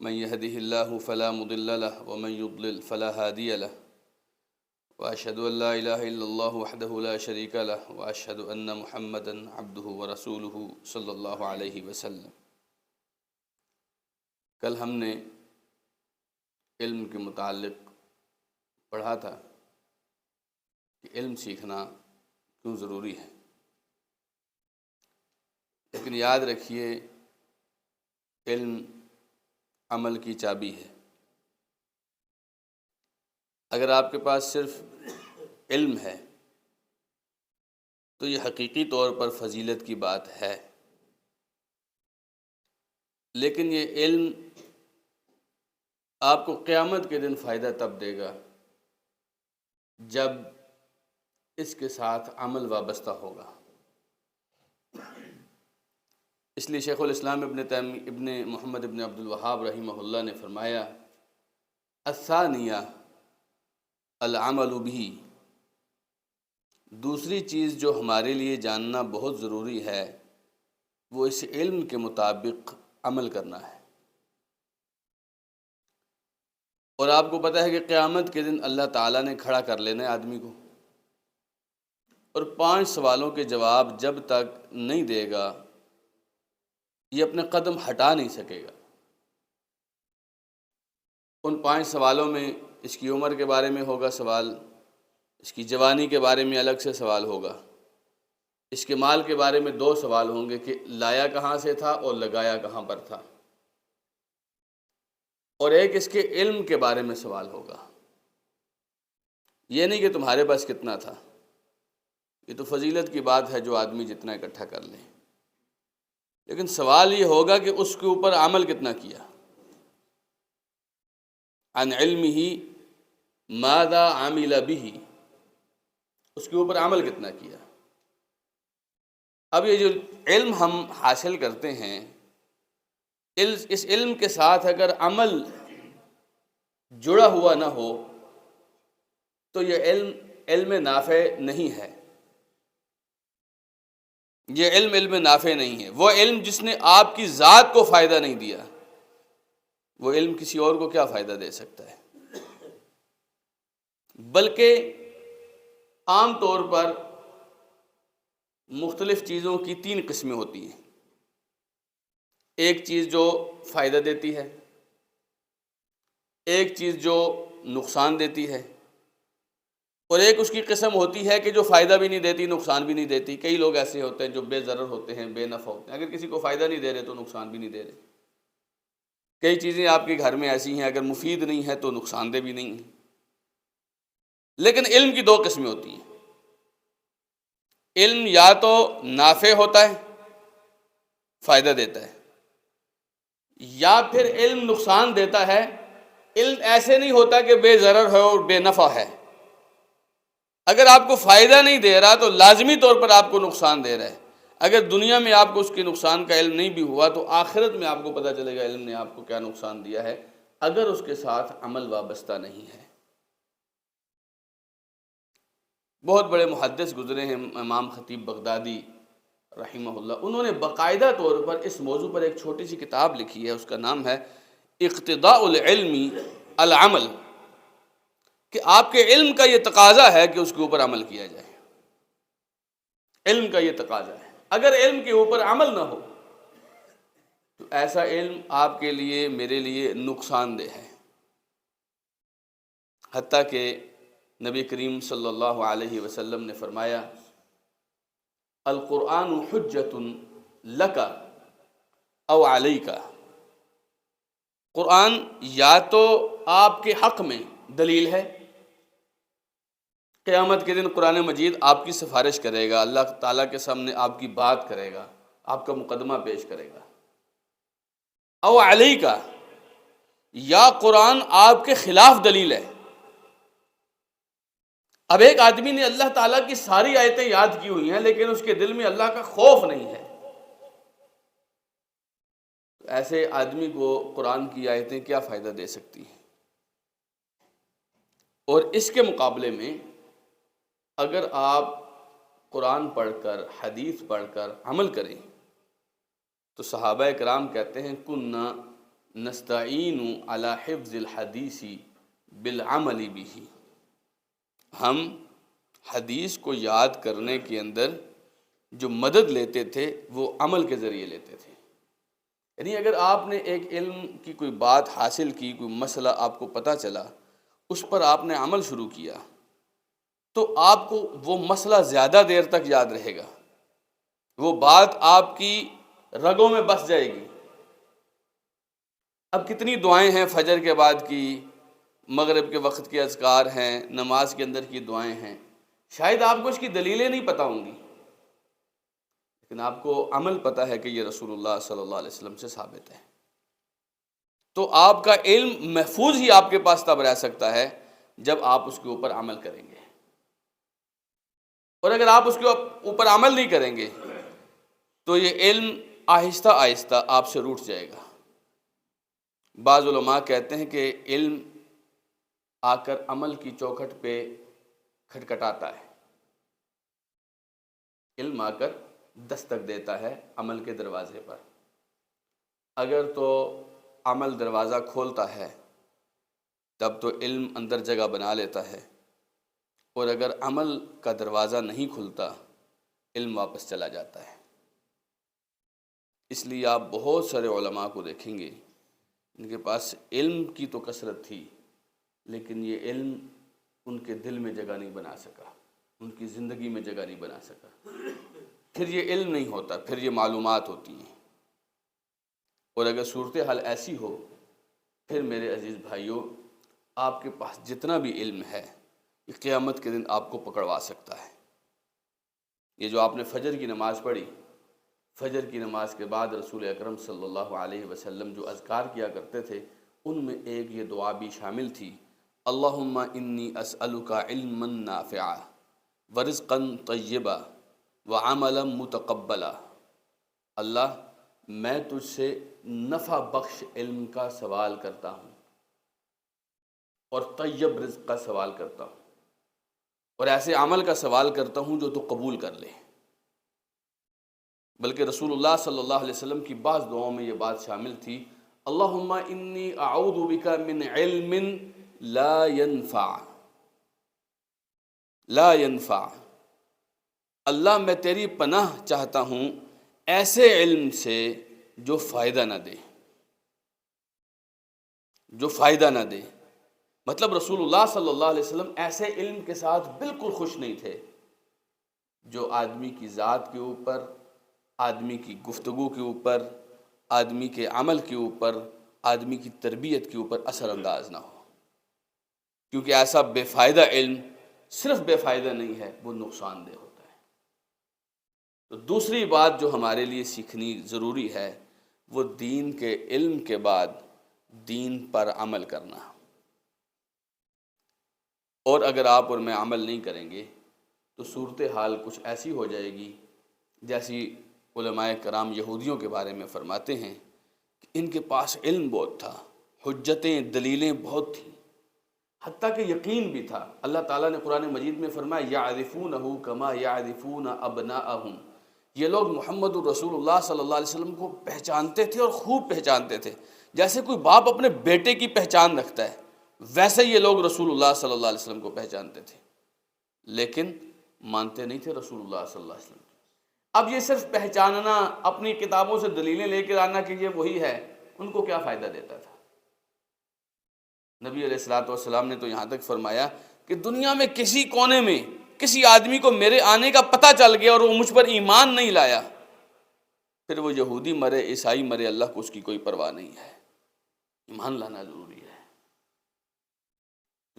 من يهده الله فلا مضل له ومن يضلل فلا هادي له وأشهد أن لا إله إلا الله وحده لا شريك له وأشهد أن محمدا عبده ورسوله صلی اللہ علیہ وسلم۔ کل ہم نے علم کے متعلق پڑھا تھا کہ علم سیکھنا کیوں ضروری ہے، لیکن یاد رکھیے علم عمل کی چابی ہے۔ اگر آپ کے پاس صرف علم ہے تو یہ حقیقی طور پر فضیلت کی بات ہے، لیکن یہ علم آپ کو قیامت کے دن فائدہ تب دے گا جب اس کے ساتھ عمل وابستہ ہوگا۔ اس لیے شیخ الاسلام ابن محمد ابن عبد الوہاب رحمہ اللہ نے فرمایا الثانیہ العمل بہ، دوسری چیز جو ہمارے لیے جاننا بہت ضروری ہے وہ اس علم کے مطابق عمل کرنا ہے۔ اور آپ کو پتہ ہے کہ قیامت کے دن اللہ تعالیٰ نے کھڑا کر لینا ہے آدمی کو، اور 5 سوالوں کے جواب جب تک نہیں دے گا یہ اپنے قدم ہٹا نہیں سکے گا۔ ان 5 سوالوں میں اس کی عمر کے بارے میں ہوگا سوال، اس کی جوانی کے بارے میں الگ سے سوال ہوگا، اس کے مال کے بارے میں 2 سوال ہوں گے کہ لایا کہاں سے تھا اور لگایا کہاں پر تھا، اور ایک اس کے علم کے بارے میں سوال ہوگا۔ یہ نہیں کہ تمہارے پاس کتنا تھا، یہ تو فضیلت کی بات ہے جو آدمی جتنا اکٹھا کر لے، لیکن سوال یہ ہوگا کہ اس کے اوپر عمل کتنا کیا۔ عن علمہ ماذا عمل بہ، اس کے اوپر عمل کتنا کیا۔ اب یہ جو علم ہم حاصل کرتے ہیں، اس علم کے ساتھ اگر عمل جڑا ہوا نہ ہو تو یہ علم نافع نہیں ہے۔ یہ علم نافع نہیں ہے۔ وہ علم جس نے آپ کی ذات کو فائدہ نہیں دیا، وہ علم کسی اور کو کیا فائدہ دے سکتا ہے؟ بلکہ عام طور پر مختلف چیزوں کی 3 قسمیں ہوتی ہیں۔ ایک چیز جو فائدہ دیتی ہے، ایک چیز جو نقصان دیتی ہے، اور ایک اس کی قسم ہوتی ہے کہ جو فائدہ بھی نہیں دیتی نقصان بھی نہیں دیتی۔ کئی لوگ ایسے ہوتے ہیں جو بے ضرر ہوتے ہیں، بے نفع ہوتے ہیں، اگر کسی کو فائدہ نہیں دے رہے تو نقصان بھی نہیں دے رہے۔ کئی چیزیں آپ کے گھر میں ایسی ہیں اگر مفید نہیں ہے تو نقصان دہ بھی نہیں ہیں۔ لیکن علم کی 2 قسمیں ہوتی ہیں۔ علم یا تو نافع ہوتا ہے، فائدہ دیتا ہے، یا پھر علم نقصان دیتا ہے۔ علم ایسے نہیں ہوتا کہ بے ضرر ہے اور بے نفع ہے۔ اگر آپ کو فائدہ نہیں دے رہا تو لازمی طور پر آپ کو نقصان دے رہا ہے۔ اگر دنیا میں آپ کو اس کے نقصان کا علم نہیں بھی ہوا تو آخرت میں آپ کو پتہ چلے گا علم نے آپ کو کیا نقصان دیا ہے، اگر اس کے ساتھ عمل وابستہ نہیں ہے۔ بہت بڑے محدث گزرے ہیں امام خطیب بغدادی رحمہ اللہ، انہوں نے باقاعدہ طور پر اس موضوع پر ایک چھوٹی سی کتاب لکھی ہے، اس کا نام ہے اقتضاء العلم العمل، کہ آپ کے علم کا یہ تقاضا ہے کہ اس کے اوپر عمل کیا جائے۔ علم کا یہ تقاضا ہے، اگر علم کے اوپر عمل نہ ہو تو ایسا علم آپ کے لیے میرے لیے نقصان دہ ہے۔ حتیٰ کہ نبی کریم صلی اللہ علیہ وسلم نے فرمایا القرآن حجۃ لک او علیک، قرآن یا تو آپ کے حق میں دلیل ہے، قیامت کے دن قرآن مجید آپ کی سفارش کرے گا، اللہ تعالیٰ کے سامنے آپ کی بات کرے گا، آپ کا مقدمہ پیش کرے گا، او علیک، یا قرآن آپ کے خلاف دلیل ہے۔ اب ایک آدمی نے اللہ تعالیٰ کی ساری آیتیں یاد کی ہوئی ہیں لیکن اس کے دل میں اللہ کا خوف نہیں ہے، ایسے آدمی کو قرآن کی آیتیں کیا فائدہ دے سکتی ہیں؟ اور اس کے مقابلے میں اگر آپ قرآن پڑھ کر حدیث پڑھ کر عمل کریں تو صحابہ کرام کہتے ہیں کننا نستعین علی حفظ الحدیث بالعمل به، ہم حدیث کو یاد کرنے کے اندر جو مدد لیتے تھے وہ عمل کے ذریعے لیتے تھے۔ یعنی اگر آپ نے ایک علم کی کوئی بات حاصل کی، کوئی مسئلہ آپ کو پتہ چلا، اس پر آپ نے عمل شروع کیا، تو آپ کو وہ مسئلہ زیادہ دیر تک یاد رہے گا، وہ بات آپ کی رگوں میں بس جائے گی۔ اب کتنی دعائیں ہیں فجر کے بعد کی، مغرب کے وقت کے اذکار ہیں، نماز کے اندر کی دعائیں ہیں، شاید آپ کو اس کی دلیلیں نہیں پتہ ہوں گی، لیکن آپ کو عمل پتہ ہے کہ یہ رسول اللہ صلی اللہ علیہ وسلم سے ثابت ہے۔ تو آپ کا علم محفوظ ہی آپ کے پاس تب رہ سکتا ہے جب آپ اس کے اوپر عمل کریں گے، اور اگر آپ اس کے اوپر عمل نہیں کریں گے تو یہ علم آہستہ آہستہ آپ سے روٹ جائے گا۔ بعض علماء کہتے ہیں کہ علم آ کر عمل کی چوکھٹ پہ کھٹکھٹاتا ہے، علم آ کر دستک دیتا ہے عمل کے دروازے پر۔ اگر تو عمل دروازہ کھولتا ہے تب تو علم اندر جگہ بنا لیتا ہے، اور اگر عمل کا دروازہ نہیں کھلتا علم واپس چلا جاتا ہے۔ اس لیے آپ بہت سارے علماء کو دیکھیں گے، ان کے پاس علم کی تو کثرت تھی، لیکن یہ علم ان کے دل میں جگہ نہیں بنا سکا، ان کی زندگی میں جگہ نہیں بنا سکا۔ پھر یہ علم نہیں ہوتا، پھر یہ معلومات ہوتی ہیں۔ اور اگر صورتحال ایسی ہو، پھر میرے عزیز بھائیوں، آپ کے پاس جتنا بھی علم ہے یہ قیامت کے دن آپ کو پکڑوا سکتا ہے۔ یہ جو آپ نے فجر کی نماز پڑھی، فجر کی نماز کے بعد رسول اکرم صلی اللہ علیہ وسلم جو اذکار کیا کرتے تھے، ان میں ایک یہ دعا بھی شامل تھی، اللہم انی اسألک علما نافعا ورزقا طیبا وعملا متقبلا۔ اللہ، میں تجھ سے نفع بخش علم کا سوال کرتا ہوں اور طیب رزق کا سوال کرتا ہوں، اور ایسے عمل کا سوال کرتا ہوں جو تو قبول کر لے۔ بلکہ رسول اللہ صلی اللہ علیہ وسلم کی بعض دعاؤں میں یہ بات شامل تھی، اللہم انی اعوذ بک من علم لا ينفع لا ينفع۔ اللہ، میں تیری پناہ چاہتا ہوں ایسے علم سے جو فائدہ نہ دے، جو فائدہ نہ دے۔ مطلب رسول اللہ صلی اللہ علیہ وسلم ایسے علم کے ساتھ بالکل خوش نہیں تھے جو آدمی کی ذات کے اوپر، آدمی کی گفتگو کے اوپر، آدمی کے عمل کے اوپر، آدمی کی تربیت کے اوپر اثر انداز نہ ہو، کیونکہ ایسا بے فائدہ علم صرف بے فائدہ نہیں ہے، وہ نقصان دہ ہوتا ہے۔ تو دوسری بات جو ہمارے لیے سیکھنی ضروری ہے، وہ دین کے علم کے بعد دین پر عمل کرنا۔ اور اگر آپ اور میں عمل نہیں کریں گے تو صورتحال کچھ ایسی ہو جائے گی جیسی علماء کرام یہودیوں کے بارے میں فرماتے ہیں کہ ان کے پاس علم بہت تھا، حجتیں، دلیلیں بہت تھیں، حتیٰ کہ یقین بھی تھا۔ اللہ تعالیٰ نے قرآن مجید میں فرمایا یعرفونہ کما یعرفون ابناءہم، یہ لوگ محمد الرسول اللہ صلی اللہ علیہ وسلم کو پہچانتے تھے اور خوب پہچانتے تھے، جیسے کوئی باپ اپنے بیٹے کی پہچان رکھتا ہے، ویسے یہ لوگ رسول اللہ صلی اللہ علیہ وسلم کو پہچانتے تھے، لیکن مانتے نہیں تھے رسول اللہ صلی اللہ علیہ وسلم۔ اب یہ صرف پہچاننا، اپنی کتابوں سے دلیلیں لے کر آنا کہ یہ وہی ہے، ان کو کیا فائدہ دیتا تھا؟ نبی علیہ الصلوۃ والسلام نے تو یہاں تک فرمایا کہ دنیا میں کسی کونے میں کسی آدمی کو میرے آنے کا پتہ چل گیا اور وہ مجھ پر ایمان نہیں لایا، پھر وہ یہودی مرے، عیسائی مرے، اللہ کو اس کی کوئی پرواہ نہیں ہے۔ ایمان لانا ضروری ہے۔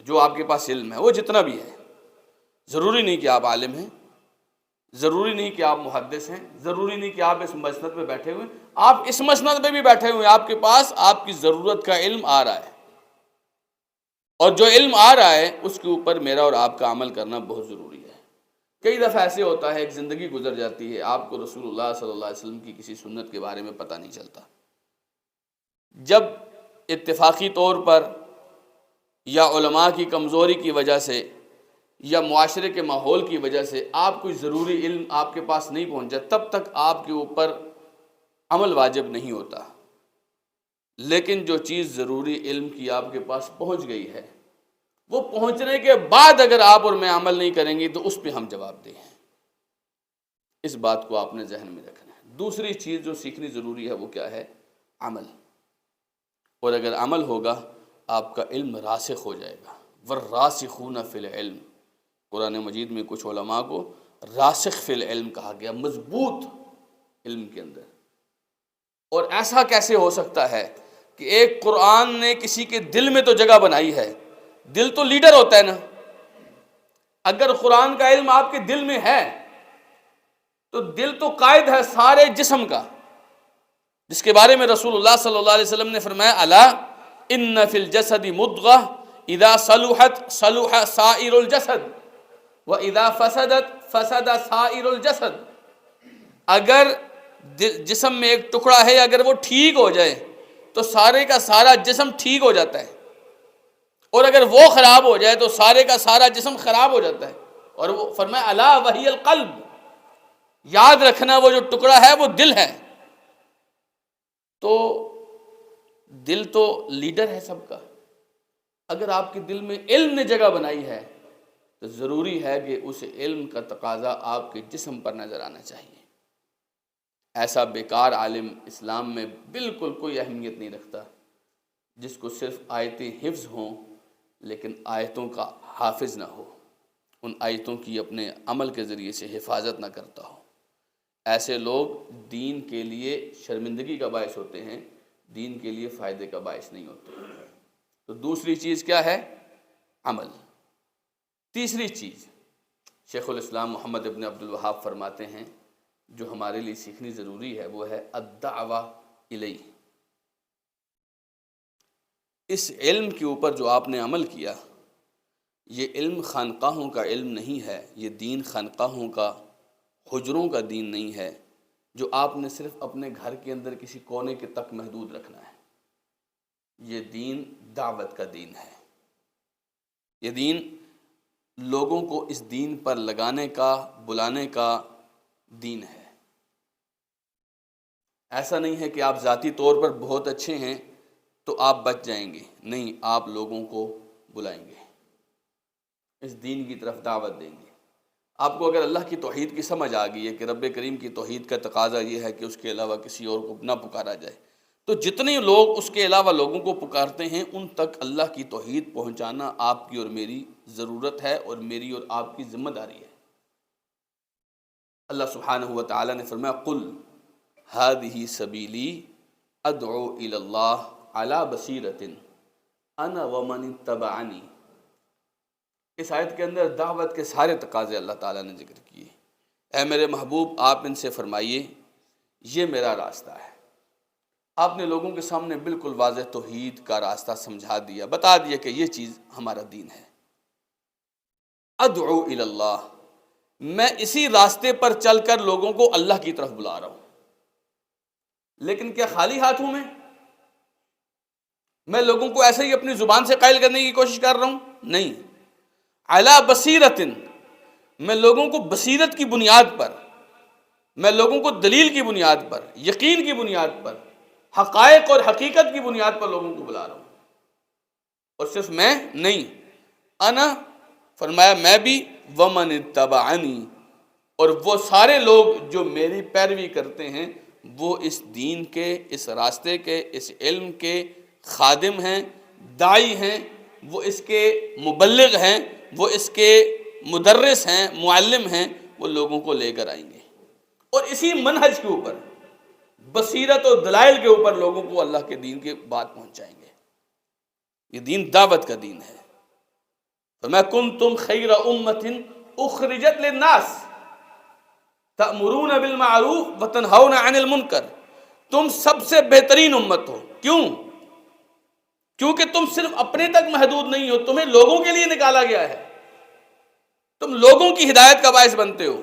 جو آپ کے پاس علم ہے وہ جتنا بھی ہے، ضروری نہیں کہ آپ عالم ہیں، ضروری نہیں کہ آپ محدث ہیں، ضروری نہیں کہ آپ اس مسند پہ بیٹھے ہوئے ہیں، آپ اس مسند پہ بھی بیٹھے ہوئے ہیں، آپ کے پاس آپ کی ضرورت کا علم آ رہا ہے، اور جو علم آ رہا ہے اس کے اوپر میرا اور آپ کا عمل کرنا بہت ضروری ہے۔ کئی دفعہ ایسے ہوتا ہے، ایک زندگی گزر جاتی ہے، آپ کو رسول اللہ صلی اللہ علیہ وسلم کی کسی سنت کے بارے میں پتہ نہیں چلتا۔ جب اتفاقی طور پر یا علماء کی کمزوری کی وجہ سے یا معاشرے کے ماحول کی وجہ سے آپ کوئی ضروری علم آپ کے پاس نہیں پہنچا، تب تک آپ کے اوپر عمل واجب نہیں ہوتا۔ لیکن جو چیز ضروری علم کی آپ کے پاس پہنچ گئی ہے، وہ پہنچنے کے بعد اگر آپ اور میں عمل نہیں کریں گے تو اس پہ ہم جواب دیں۔ اس بات کو آپ نے ذہن میں رکھنا ہے۔ دوسری چیز جو سیکھنی ضروری ہے وہ کیا ہے؟ عمل۔ اور اگر عمل ہوگا آپ کا علم راسخ ہو جائے گا۔ والراسخون فی العلم، قرآن مجید میں کچھ علماء کو راسخ فی العلم کہا گیا، مضبوط علم کے اندر۔ اور ایسا کیسے ہو سکتا ہے کہ ایک قرآن نے کسی کے دل میں تو جگہ بنائی ہے، دل تو لیڈر ہوتا ہے نا۔ اگر قرآن کا علم آپ کے دل میں ہے تو دل تو قائد ہے سارے جسم کا، جس کے بارے میں رسول اللہ صلی اللہ علیہ وسلم نے فرمایا الا ان فی الجسد مضغہ اذا صلحت صلح سائر الجسد واذا فسدت فسد سائر الجسد۔ اگر جسم میں ایک ٹکڑا ہے، اگر وہ ٹھیک ہو جائے تو سارے کا سارا جسم ٹھیک ہو جاتا ہے، اور اگر وہ خراب ہو جائے تو سارے کا سارا جسم خراب ہو جاتا ہے۔ اور وہ فرمایا الا وہی القلب، یاد رکھنا وہ جو ٹکڑا ہے وہ دل ہے۔ تو دل تو لیڈر ہے سب کا۔ اگر آپ کے دل میں علم نے جگہ بنائی ہے تو ضروری ہے کہ اس علم کا تقاضا آپ کے جسم پر نظر آنا چاہیے۔ ایسا بیکار عالم اسلام میں بالکل کوئی اہمیت نہیں رکھتا جس کو صرف آیتیں حفظ ہوں لیکن آیتوں کا حافظ نہ ہو، ان آیتوں کی اپنے عمل کے ذریعے سے حفاظت نہ کرتا ہو۔ ایسے لوگ دین کے لیے شرمندگی کا باعث ہوتے ہیں، دین کے لیے فائدے کا باعث نہیں ہوتے۔ تو دوسری چیز کیا ہے؟ عمل۔ تیسری چیز شیخ الاسلام محمد ابن عبد الوہاب فرماتے ہیں جو ہمارے لیے سیکھنی ضروری ہے، وہ ہے الدعوہ الیہ۔ اس علم کے اوپر جو آپ نے عمل کیا، یہ علم خانقاہوں کا علم نہیں ہے، یہ دین خانقاہوں کا، حجروں کا دین نہیں ہے جو آپ نے صرف اپنے گھر کے اندر کسی کونے کے تک محدود رکھنا ہے۔ یہ دین دعوت کا دین ہے، یہ دین لوگوں کو اس دین پر لگانے کا، بلانے کا دین ہے۔ ایسا نہیں ہے کہ آپ ذاتی طور پر بہت اچھے ہیں تو آپ بچ جائیں گے، نہیں، آپ لوگوں کو بلائیں گے، اس دین کی طرف دعوت دیں گے۔ آپ کو اگر اللہ کی توحید کی سمجھ آ گئی ہے کہ رب کریم کی توحید کا تقاضا یہ ہے کہ اس کے علاوہ کسی اور کو نہ پکارا جائے، تو جتنے لوگ اس کے علاوہ لوگوں کو پکارتے ہیں ان تک اللہ کی توحید پہنچانا آپ کی اور میری ضرورت ہے، اور میری اور آپ کی ذمہ داری ہے۔ اللہ سبحانہ و تعالی نے فرمایا قل ھذہ سبیلی ادعو الی اللہ علی بصیرۃ انا ومن اتبعنی۔ اس آیت کے اندر دعوت کے سارے تقاضے اللہ تعالیٰ نے ذکر کیے۔ اے میرے محبوب، آپ ان سے فرمائیے یہ میرا راستہ ہے۔ آپ نے لوگوں کے سامنے بالکل واضح توحید کا راستہ سمجھا دیا، بتا دیا کہ یہ چیز ہمارا دین ہے۔ ادعو الی اللہ، میں اسی راستے پر چل کر لوگوں کو اللہ کی طرف بلا رہا ہوں، لیکن کیا خالی ہاتھوں میں لوگوں کو ایسے ہی اپنی زبان سے قائل کرنے کی کوشش کر رہا ہوں؟ نہیں، علی بصیرۃ، میں لوگوں کو بصیرت کی بنیاد پر، میں لوگوں کو دلیل کی بنیاد پر، یقین کی بنیاد پر، حقائق اور حقیقت کی بنیاد پر لوگوں کو بلا رہا ہوں۔ اور صرف میں نہیں، انا فرمایا میں بھی، ومن اتبعنی، اور وہ سارے لوگ جو میری پیروی کرتے ہیں وہ اس دین کے، اس راستے کے، اس علم کے خادم ہیں، داعی ہیں، وہ اس کے مبلغ ہیں، وہ اس کے مدرس ہیں، معلم ہیں، وہ لوگوں کو لے کر آئیں گے، اور اسی منہج کے اوپر، بصیرت اور دلائل کے اوپر لوگوں کو اللہ کے دین کی بات پہنچائیں گے۔ یہ دین دعوت کا دین ہے۔ فَمَا كُنْتُمْ خَيْرَ أُمَّةٍ أُخْرِجَتْ لِلنَّاسِ تَأْمُرُونَ بِالْمَعْرُوفِ وَتَنْهَوْنَ عَنِ الْمُنْكَرِ، تم سب سے بہترین امت ہو۔ کیوں؟ کیونکہ تم صرف اپنے تک محدود نہیں ہو، تمہیں لوگوں کے لیے نکالا گیا ہے، تم لوگوں کی ہدایت کا باعث بنتے ہو،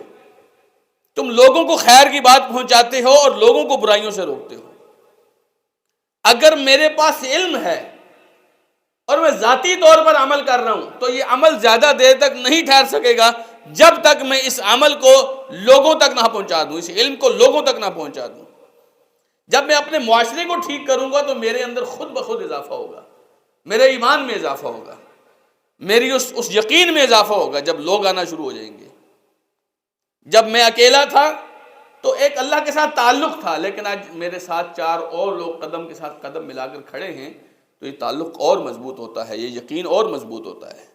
تم لوگوں کو خیر کی بات پہنچاتے ہو اور لوگوں کو برائیوں سے روکتے ہو۔ اگر میرے پاس علم ہے اور میں ذاتی طور پر عمل کر رہا ہوں تو یہ عمل زیادہ دیر تک نہیں ٹھہر سکے گا جب تک میں اس عمل کو لوگوں تک نہ پہنچا دوں، اس علم کو لوگوں تک نہ پہنچا دوں۔ جب میں اپنے معاشرے کو ٹھیک کروں گا تو میرے اندر خود بخود اضافہ ہوگا، میرے ایمان میں اضافہ ہوگا، میری اس یقین میں اضافہ ہوگا جب لوگ آنا شروع ہو جائیں گے۔ جب میں اکیلا تھا تو ایک اللہ کے ساتھ تعلق تھا، لیکن آج میرے ساتھ چار اور لوگ قدم کے ساتھ قدم ملا کر کھڑے ہیں تو یہ تعلق اور مضبوط ہوتا ہے، یہ یقین اور مضبوط ہوتا ہے۔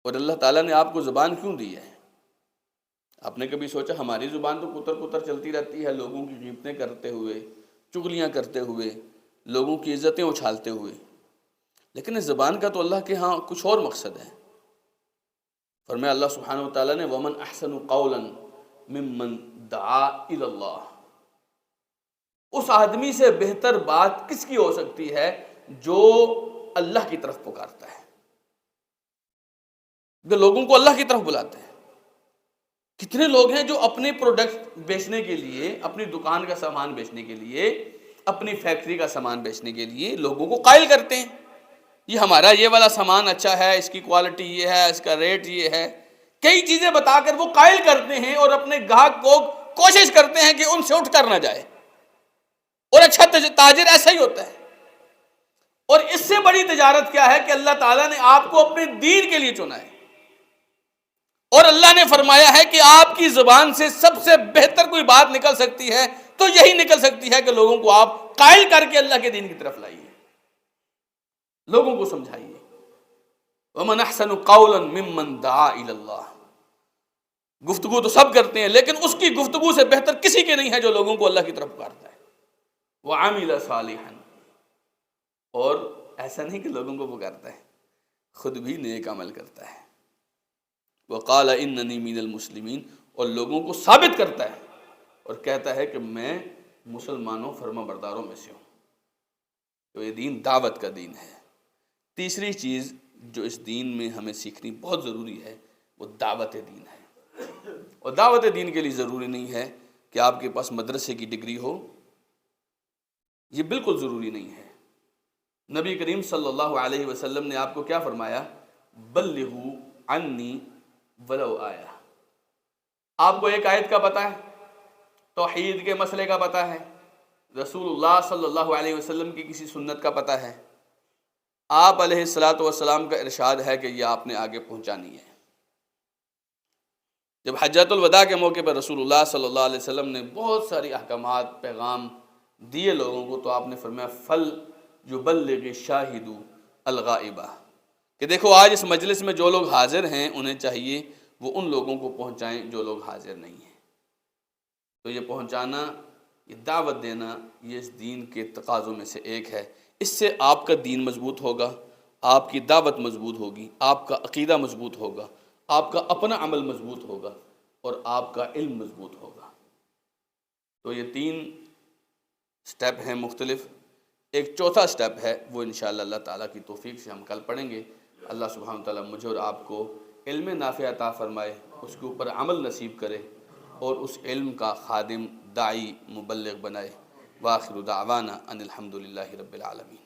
اور اللہ تعالیٰ نے آپ کو زبان کیوں دی ہے؟ آپ نے کبھی سوچا؟ ہماری زبان تو کتر کتر چلتی رہتی ہے، لوگوں کی غیبتیں کرتے ہوئے، چغلیاں کرتے ہوئے، لوگوں کی عزتیں اچھالتے ہوئے، لیکن اس زبان کا تو اللہ کے ہاں کچھ اور مقصد ہے۔ فرمایا اللہ سبحانہ و تعالیٰ نے وَمَنْ أَحْسَنُ قَوْلًا مِّمَّنْ دَعَا إِلَى اللَّهِ، اس آدمی سے بہتر بات کس کی ہو سکتی ہے جو اللہ کی طرف پکارتا ہے، جو لوگوں کو اللہ کی طرف بلاتے ہیں۔ کتنے لوگ ہیں جو اپنے پروڈکٹ بیچنے کے لیے، اپنی دکان کا سامان بیچنے کے لیے، اپنی فیکٹری کا سامان بیچنے کے لیے لوگوں کو قائل کرتے ہیں، یہ ہمارا یہ والا سامان اچھا ہے، اس کی کوالٹی یہ ہے، اس کا ریٹ یہ ہے، کئی چیزیں بتا کر وہ قائل کرتے ہیں اور اپنے گاہک کو کوشش کرتے ہیں کہ ان سے اٹھ کر نہ جائے۔ اور اچھا تاجر ایسا ہی ہوتا ہے۔ اور اس سے بڑی تجارت کیا ہے کہ اللہ تعالیٰ نے آپ کو اپنے دین کے لیے چنا ہے، اور اللہ نے فرمایا ہے کہ آپ کی زبان سے سب سے بہتر کوئی بات نکل سکتی ہے تو یہی نکل سکتی ہے کہ لوگوں کو آپ قائل کر کے اللہ کے دین کی طرف لائیے، لوگوں کو سمجھائیے۔ وَمَنْ أَحْسَنُ قَوْلًا مِّمَّنْ دَعَا إِلَى اللَّهِ، گفتگو تو سب کرتے ہیں لیکن اس کی گفتگو سے بہتر کسی کے نہیں ہے جو لوگوں کو اللہ کی طرف پکارتا ہے۔ وَعَمِلَ صَالِحًا، اور ایسا نہیں کہ لوگوں کو پکارتا ہے، خود بھی نیک عمل کرتا ہے۔ وَقَالَ إِنَّنِي مِنَ الْمُسْلِمِينَ، اور لوگوں کو ثابت کرتا ہے اور کہتا ہے کہ میں مسلمانوں فرما برداروں میں سے ہوں۔ تو یہ دین دعوت کا دین ہے۔ تیسری چیز جو اس دین میں ہمیں سیکھنی بہت ضروری ہے وہ دعوت دین ہے۔ اور دعوت دین کے لیے ضروری نہیں ہے کہ آپ کے پاس مدرسے کی ڈگری ہو، یہ بالکل ضروری نہیں ہے۔ نبی کریم صلی اللہ علیہ وسلم نے آپ کو کیا فرمایا؟ بلغوا عنی ولو آیا۔ آپ کو ایک آیت کا پتہ ہے، توحید کے مسئلے کا پتہ ہے، رسول اللہ صلی اللہ علیہ وسلم کی کسی سنت کا پتہ ہے، آپ علیہ الصلاۃ والسلام کا ارشاد ہے کہ یہ آپ نے آگے پہنچانی ہے۔ جب حجۃ الوداع کے موقع پر رسول اللہ صلی اللہ علیہ وسلم نے بہت ساری احکامات، پیغام دیے لوگوں کو، تو آپ نے فرمایا فل یبلغ الشاہد الغائبہ، کہ دیکھو آج اس مجلس میں جو لوگ حاضر ہیں انہیں چاہیے وہ ان لوگوں کو پہنچائیں جو لوگ حاضر نہیں ہیں۔ تو یہ پہنچانا، یہ دعوت دینا، یہ اس دین کے تقاضوں میں سے ایک ہے۔ اس سے آپ کا دین مضبوط ہوگا، آپ کی دعوت مضبوط ہوگی، آپ کا عقیدہ مضبوط ہوگا، آپ کا اپنا عمل مضبوط ہوگا، اور آپ کا علم مضبوط ہوگا۔ تو یہ 3 سٹیپ ہیں مختلف۔ ایک چوتھا سٹیپ ہے، وہ انشاءاللہ اللہ تعالیٰ کی توفیق سے ہم کل پڑھیں گے۔ اللہ سبحانہ تعالیٰ مجھے اور آپ کو علم نافع عطا فرمائے، اس کے اوپر عمل نصیب کرے، اور اس علم کا خادم، داعی، مبلغ بنائے۔ وآخر دعوانا ان الحمد للہ رب العالمین۔